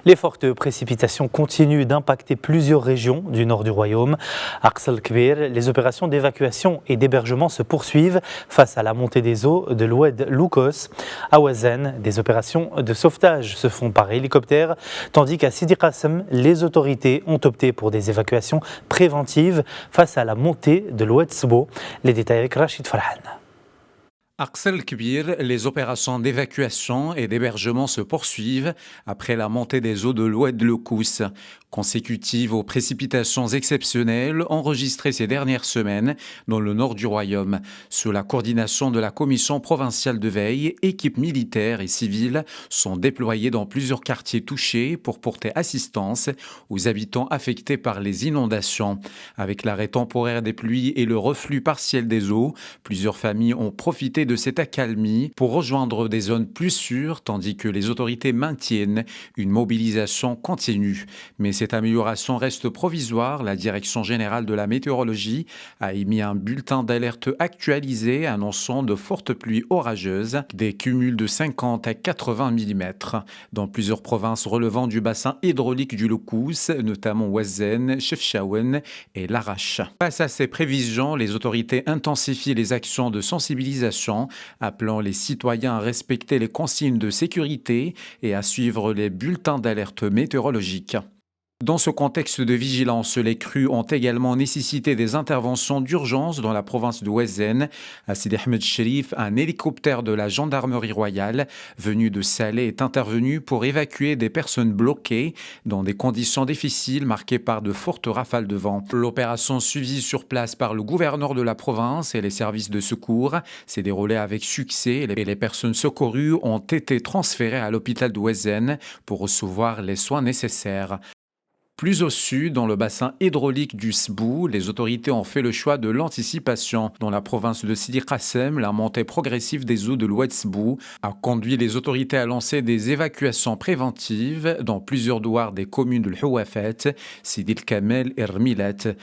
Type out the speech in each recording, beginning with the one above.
Les fortes précipitations continuent d'impacter plusieurs régions du nord du royaume. À Ras el-Kbir, les opérations d'évacuation et d'hébergement se poursuivent face à la montée des eaux de l'oued Loukos. À Ouazen, des opérations de sauvetage se font par hélicoptère, tandis qu'à Sidi Qassem, les autorités ont opté pour des évacuations préventives face à la montée de l'oued Sbo. Les détails avec Rachid Farhan. À Ras el-Kbir, les opérations d'évacuation et d'hébergement se poursuivent après la montée des eaux de l'oued Loukos, consécutive aux précipitations exceptionnelles enregistrées ces dernières semaines dans le nord du royaume. Sous la coordination de la Commission provinciale de veille, équipes militaires et civiles sont déployées dans plusieurs quartiers touchés pour porter assistance aux habitants affectés par les inondations. Avec l'arrêt temporaire des pluies et le reflux partiel des eaux, plusieurs familles ont profité de cette accalmie pour rejoindre des zones plus sûres, tandis que les autorités maintiennent une mobilisation continue. Mais cette amélioration reste provisoire. La Direction générale de la météorologie a émis un bulletin d'alerte actualisé annonçant de fortes pluies orageuses, des cumuls de 50 à 80 mm dans plusieurs provinces relevant du bassin hydraulique du Loukos, notamment Ouazen, Chefchaouen et Larache. Face à ces prévisions, les autorités intensifient les actions de sensibilisation, appelant les citoyens à respecter les consignes de sécurité et à suivre les bulletins d'alerte météorologique. Dans ce contexte de vigilance, les crues ont également nécessité des interventions d'urgence dans la province de Ouazen. À Sidi Ahmed Cherif, un hélicoptère de la gendarmerie royale venu de Salé est intervenu pour évacuer des personnes bloquées dans des conditions difficiles marquées par de fortes rafales de vent. L'opération suivie sur place par le gouverneur de la province et les services de secours s'est déroulée avec succès et les personnes secourues ont été transférées à l'hôpital de Ouazen pour recevoir les soins nécessaires. Plus au sud, dans le bassin hydraulique du Sbou, les autorités ont fait le choix de l'anticipation. Dans la province de Sidi Qassem, la montée progressive des eaux de l'oued Sbou a conduit les autorités à lancer des évacuations préventives dans plusieurs douars des communes de l'Houafat, Sidi el-Kamel et Rmilat.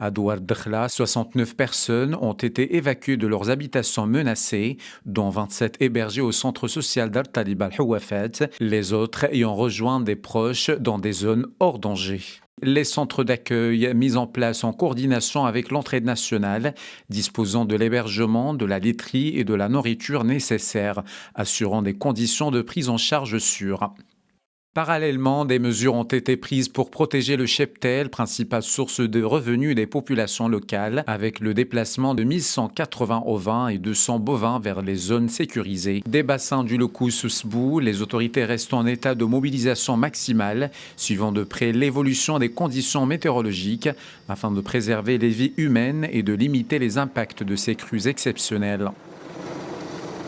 À Douar Dakhla, 69 personnes ont été évacuées de leurs habitations menacées, dont 27 hébergées au centre social d'Al-Talib al-Houafat, les autres ayant rejoint des proches dans des zones hors danger. Les centres d'accueil mis en place en coordination avec l'entraide nationale, disposant de l'hébergement, de la laiterie et de la nourriture nécessaires, assurant des conditions de prise en charge sûres. Parallèlement, des mesures ont été prises pour protéger le cheptel, principale source de revenus des populations locales, avec le déplacement de 1180 ovins et 200 bovins vers les zones sécurisées. Des bassins du Loukos-Sbou, les autorités restent en état de mobilisation maximale, suivant de près l'évolution des conditions météorologiques, afin de préserver les vies humaines et de limiter les impacts de ces crues exceptionnelles.